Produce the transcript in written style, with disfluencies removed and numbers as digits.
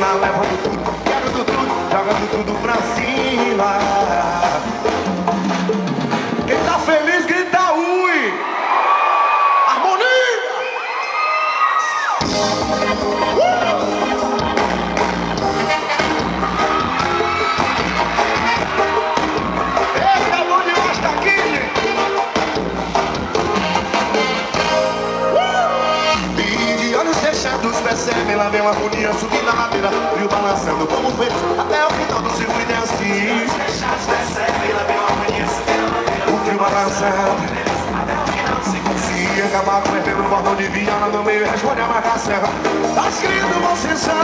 cima, levando tudo, quero tudo, jogando tudo pra cima. Quem tá feliz, grita ui! Harmonia! Eita, bom demais, tá aqui, gente! E de olhos fechados percebe lá vem uma harmonia subindo a ladeira, rio balançando como fez até o final do circuito é assim. Olhos fechados percebe lá vem uma harmonia subindo a ladeira, o rio balançando. Se acabar com o bebê no bordão de viola no meio, responde a marcação. As crianças vão cessar.